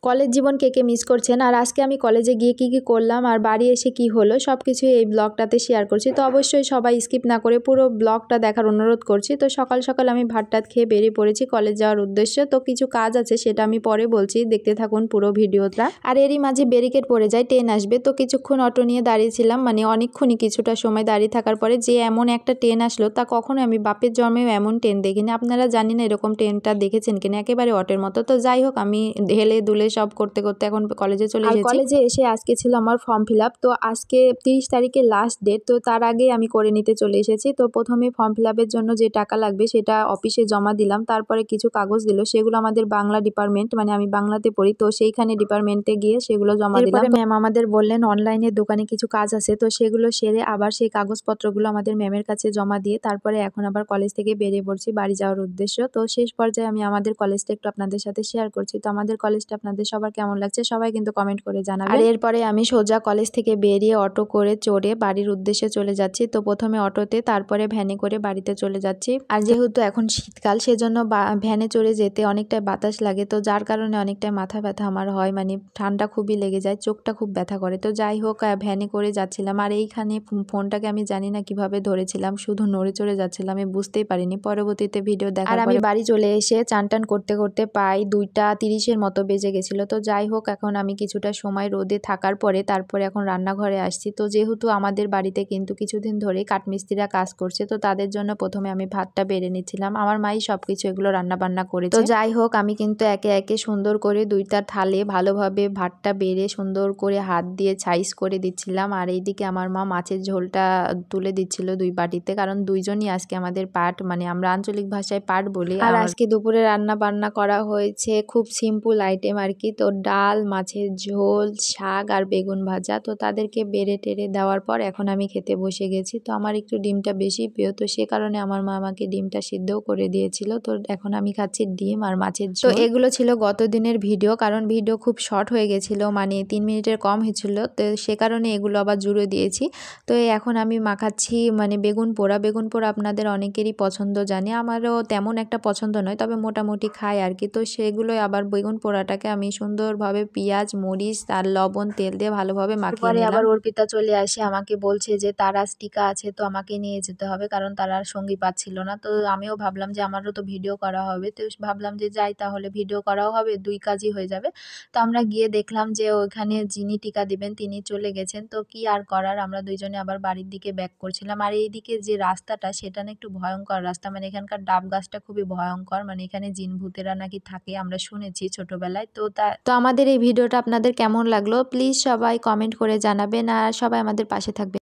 College জীবন কে কে miss করছেন, আর আজকে আমি কলেজে গিয়ে কি কি করলাম আর বাড়ি এসে কি হলো সব কিছুই এই ব্লগটাতে শেয়ার করছি। তো অবশ্যই সবাই স্কিপ না করে পুরো ব্লগটা দেখার অনুরোধ করছি। তো সকাল সকাল আমি ভাত টাত খেয়ে বেরিয়ে পড়েছি কলেজ যাওয়ার উদ্দেশ্যে। তো কিছু কাজ আছে সেটা আমি পরে বলছি, দেখতে থাকুন পুরো ভিডিওটা। আর এরই মাঝে ব্যারিকেড পড়ে যায়, ট্রেন আসবে। তো কিছুক্ষণ অটো নিয়ে দাঁড়িয়েছিলাম, মানে অনেকক্ষণই কিছুটা সময় দাঁড়িয়ে থাকার পরে যে এমন একটা ট্রেন আসলো তা কখনো আমি বাপের জন্মেও এমন ট্রেন দেখিনি। আপনারা জানি না এরকম ট্রেনটা দেখেছেন কিনা, একেবারে অটোর মতো। তো যাই হোক, আমি ঢেলে দুলে সব করতে করতে এখন কলেজে চলে এসেছি। কলেজে এসে আজকে ছিল আমার ফর্ম ফিল আপ। তো আজকে 30 তারিখে লাস্ট ডেট, তো তার আগে আমি করে নিতে চলে এসেছি। তো প্রথমে ফর্ম ফিল আপের জন্য যে টাকা লাগবে সেটা অফিসে জমা দিলাম। তারপরে কিছু কাগজ দিল, সেগুলো আমাদের বাংলা ডিপার্টমেন্ট, মানে আমি বাংলাতে পড়ি, তো সেইখানে ডিপার্টমেন্টে গিয়ে সেগুলো জমা দিলাম। ম্যাম আমাদের বললেন অনলাইনের দোকানে কিছু কাজ আছে, তো সেগুলো সেরে আবার সেই কাগজপত্রগুলো আমাদের ম্যামের কাছে জমা দিয়ে তারপরে এখন আবার কলেজ থেকে বেরিয়ে পড়ছি বাড়ি যাওয়ার উদ্দেশ্য। তো শেষ পর্যায়ে আমি আমাদের কলেজটা একটু আপনাদের সাথে শেয়ার করছি। তো আমাদের কলেজটা আপনাদের সবার কেমন লাগছে সবাই কিন্তু কমেন্ট করে জানাবেন। আর এরপরে আমি সোজা কলেজ থেকে বেরিয়ে অটো করে চড়ে বাড়ির উদ্দেশ্যে চলে যাচ্ছি। তো প্রথমে অটোতে, তারপরে ভ্যানে করে বাড়িতে চলে যাচ্ছি। আর যেহেতু এখন শীতকাল সেজন্য ভ্যানে চড়ে যেতে অনেকটাই বাতাস লাগে, তো যার কারণে অনেকটাই মাথা ব্যথা আমার হয়, মানে ঠান্ডা খুবই লেগে যায়, চোখটা খুব ব্যথা করে। তো যাই হোক, ভ্যানে করে যাচ্ছিলাম। আর এইখানে ফোনটাকে আমি জানি না কিভাবে ধরেছিলাম, শুধু নড়ে চড়ে যাচ্ছিলাম, আমি বুঝতেই পারিনি। পরবর্তীতে ভিডিও দেখার পরে আমি বাড়ি চলে এসে চান টান করতে করতে প্রায় 2টা 30-এর মতো বেজে গেছিল। তো যাই হোক, এখন আমি কিছুটা সময় রোদে থাকার পরে তারপরে এখন রান্নাঘরে আসছি। তো যেহেতু আমাদের বাড়িতে কিন্তু কিছুদিন ধরে কাঠমিস্ত্রিরা কাজ করছে, তো তাদের জন্য প্রথমে আমি ভাতটা বেড়ে নিচ্ছিলাম। আমার মাই সবকিছু এগুলো রান্না বান্না করেছে। তো যাই হোক, আমি কিন্তু একে একে সুন্দর করে 2টা থালে ভালোভাবে ভাতটা বেড়ে সুন্দর করে হাত দিয়ে সাইজ করে দিচ্ছিলাম। আর এইদিকে আমার মা মাছের ঝোলটা তুলে দিচ্ছিল 2 বাটিতে, কারণ দুইজনই আজকে আমাদের পাট, মানে আমরা আঞ্চলিক ভাষায় পাট বলি। আর আজকে দুপুরে রান্না বান্না করা হয়েছে খুব সিম্পল আইটেম আর কি। তো ডাল, মাছের ঝোল, শাক আর বেগুন ভাজা। তো তাদেরকে বেড়ে টেড়ে দেওয়ার পর এখন আমি খেতে বসে গেছি। তো আমার একটু ডিমটা বেশি প্রিয়, তো সে কারণে আমার মা আমাকে ডিমটা সিদ্ধও করে দিয়েছিল। তো এখন আমি খাচ্ছি ডিম আর মাছের ঝোল। তো এগুলো ছিল গত দিনের ভিডিও, কারণ ভিডিও খুব শর্ট হয়ে গেছিল, মানে 3 মিনিটের কম হয়েছিল, তো সে কারণে এগুলো আবার জুড়ে দিয়েছি। তো এখন আমি মাখাচ্ছি মানে বেগুন পোড়া। বেগুন পোড়া আপনাদের অনেকেরই পছন্দ জানি, আমারও তেমন একটা পছন্দ নয়, তবে মোটামুটি খাই আর কি। তো সেগুলোই আবার বেগুন পোড়াটাকে আমি সুন্দরভাবে পেঁয়াজ, মরিচ আর লবণ, তেল দিয়ে ভালোভাবে মাখিয়ে নিলাম। আবার অর্পিতা চলে আসে, আমাকে বলছে যে তার আজ টিকা আছে, তো আমাকে নিয়ে যেতে হবে, কারণ তার আর সঙ্গী পাচ্ছিল না। তো আমিও ভাবলাম যে আমারও তো ভিডিও করা হবে, তো ভাবলাম যে যাই, তাহলে ভিডিও করাও হবে, 2 কাজই হয়ে যাবে। তো আমরা গিয়ে দেখলাম যে ওইখানে যিনি টিকা দিবেন তিনি চলে গেছেন। তো কি আর করার, আমরা দুইজনে আবার বাড়ির দিকে ব্যাক করছিলাম। আর এইদিকে যে রাস্তাটা সেটা না একটু ভয়ঙ্কর রাস্তা, মানে এখানকার ডাব গাছটা খুবই ভয়ঙ্কর, মানে এখানে জিন ভূতেরা নাকি থাকে, আমরা শুনেছি ছোটবেলায়। তো আমাদের এই ভিডিওটা আপনাদের কেমন লাগলো প্লিজ সবাই কমেন্ট করে জানাবেন, আর সবাই আমাদের পাশে থাকবেন।